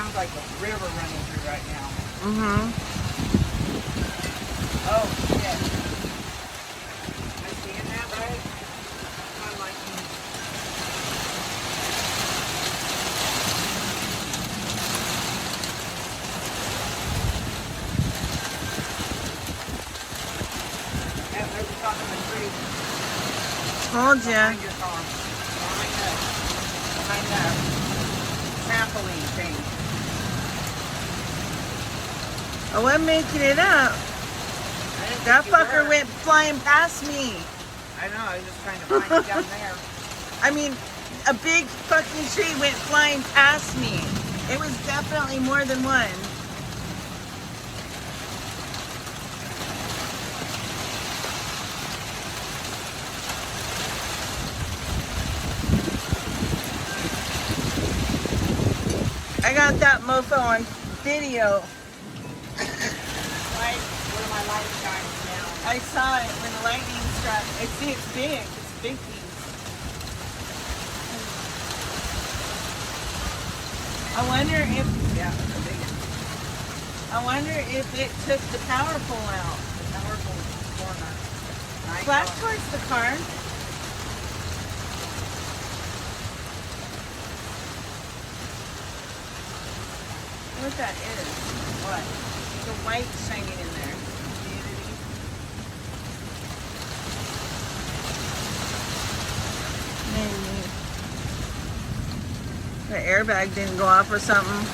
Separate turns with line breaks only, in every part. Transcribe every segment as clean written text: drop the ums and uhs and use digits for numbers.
sounds like a river running through right now.
Mm-hmm.
Oh, shit. Am I seeing that right? I'm like, yeah, there's a top in the tree.
Told ya.
Behind your car. Behind that trampoline thing.
I wasn't making it up.
I didn't
That
think you
fucker
were.
went flying past me.
I know, I was just trying to find you down there.
I mean, a big fucking tree went flying past me. It was definitely more than one. I got that mofo on video.
Where my light shines down.
I saw it when the lightning struck. I see it's big. It's a big piece. I wonder if
Yeah, it's the biggest.
I wonder if it took the power pole out.
The powerful corner. Nice.
Flash towards the car. What that is?
What?
The white shining in there. Maybe. The airbag didn't go off or something.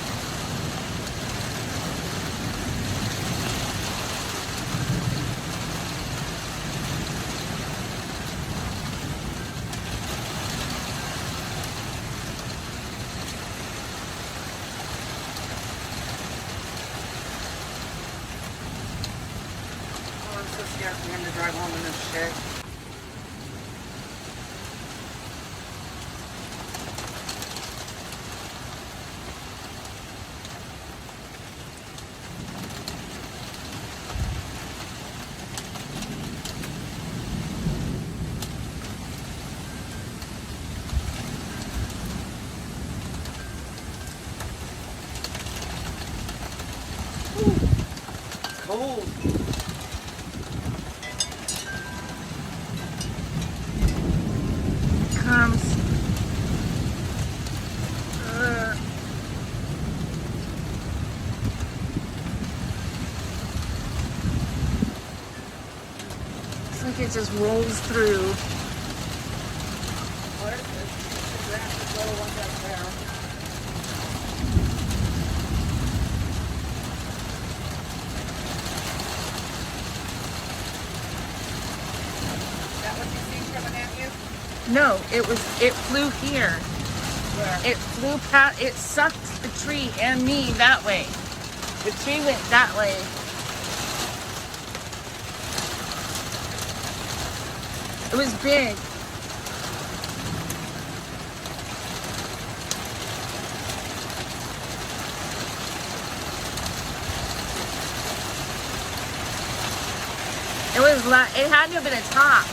Oh, I'm so scared for him to drive home in this shit. Cold.
Comes. It's like it just rolls through.
What is this? The grass is little ones up there. Is that what you see coming at you?
No, it flew here.
Where?
It flew past, it sucked the tree and me that way. The tree went that way. It was big. It had to have been a top.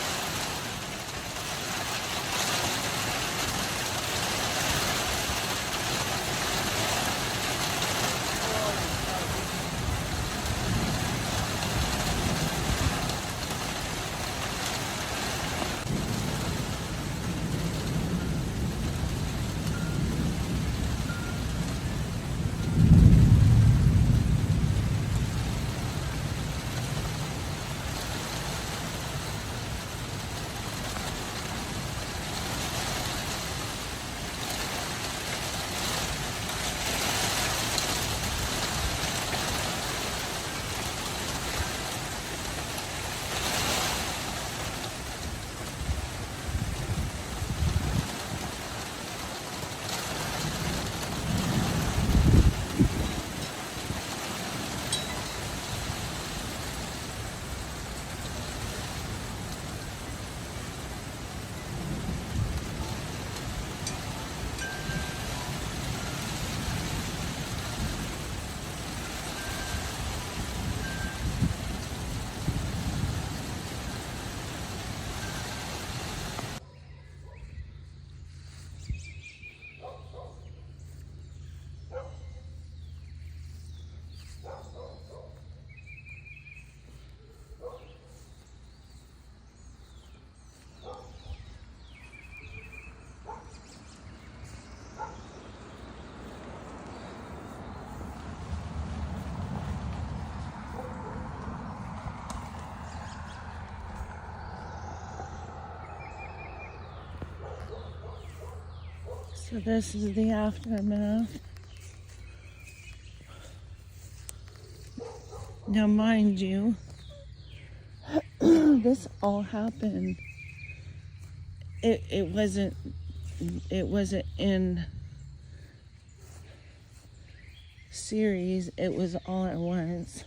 So this is the aftermath. Now mind you, this all happened. It wasn't in series, it was all at once.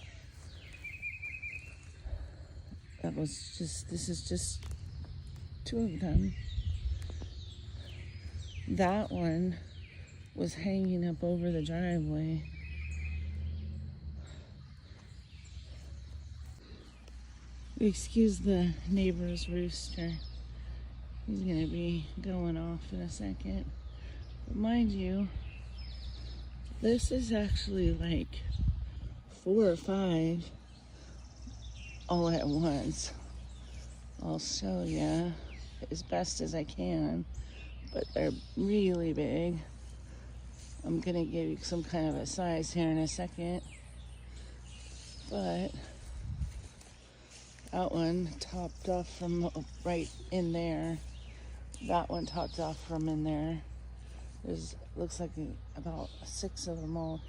This is just two of them. That one was hanging up over the driveway. Excuse the neighbor's rooster. He's gonna be going off in a second. But mind you, this is actually like 4 or 5 all at once. I'll show you as best as I can, but they're really big. I'm gonna give you some kind of a size here in a second, but that one topped off from right in there. That one topped off from in there. Looks like about 6 of them all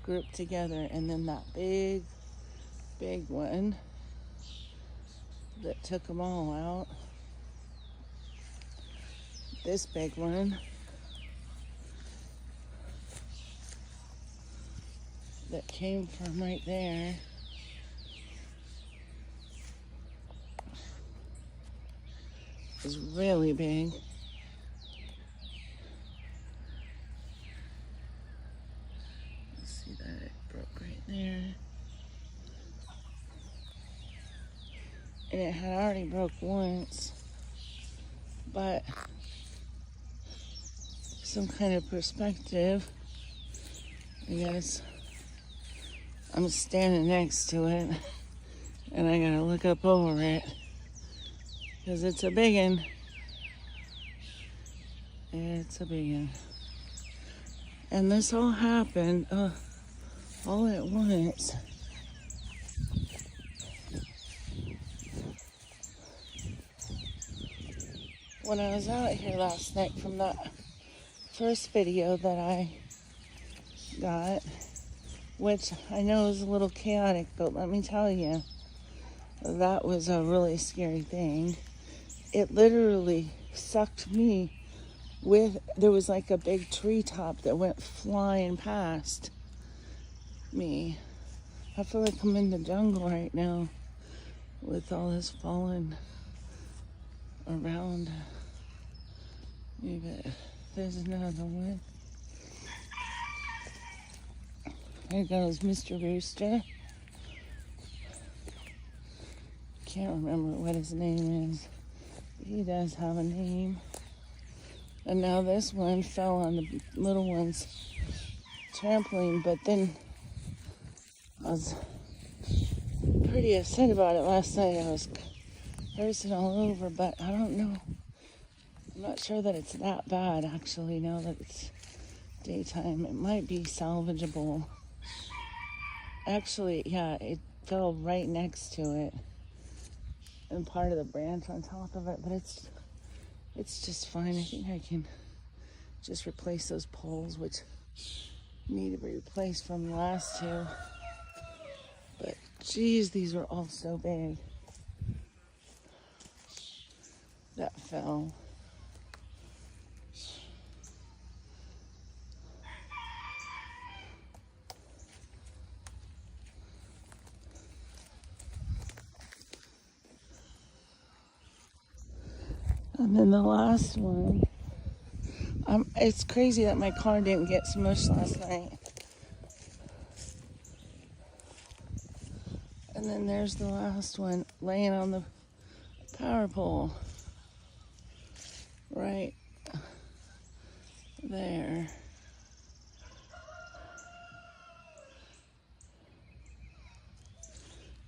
grouped together, and then that big one that took them all out. This big one that came from right there. Is really big. See that it broke right there. And it had already broke once, but some kind of perspective, I guess. I'm standing next to it and I gotta look up over it because it's a big one. It's a big one. And this all happened all at once. When I was out here last night from that first video that I got, which I know is a little chaotic, but let me tell you, that was a really scary thing. It literally sucked me there was like a big treetop that went flying past me. I feel like I'm in the jungle right now with all this falling around me, but there's another one. There goes Mr. Rooster. Can't remember what his name is. He does have a name. And now this one fell on the little one's trampoline, but then I was pretty upset about it last night. I was cursing all over, but I don't know. I'm not sure that it's that bad, actually, now that it's daytime. It might be salvageable. Actually, yeah, it fell right next to it and part of the branch on top of it, but it's just fine. I think I can just replace those poles, which need to be replaced from the last two. But geez, these were all so big that fell. And then the last one, it's crazy that my car didn't get smushed last night. And then there's the last one laying on the power pole. Right there.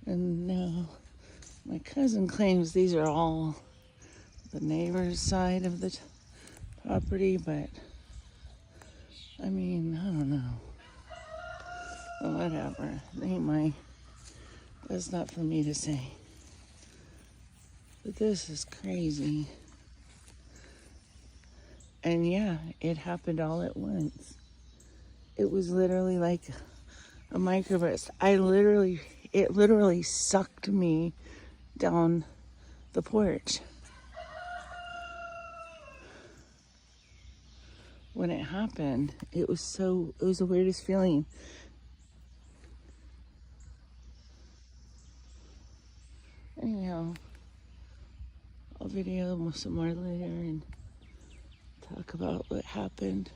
And now my cousin claims these are all the neighbor's side of the property, but I mean, I don't know. Well, whatever. They ain't my. That's not for me to say. But this is crazy. And yeah, it happened all at once. It was literally like a microburst. It literally sucked me down the porch. When it happened, it was the weirdest feeling. Anyhow, I'll video some more later and talk about what happened.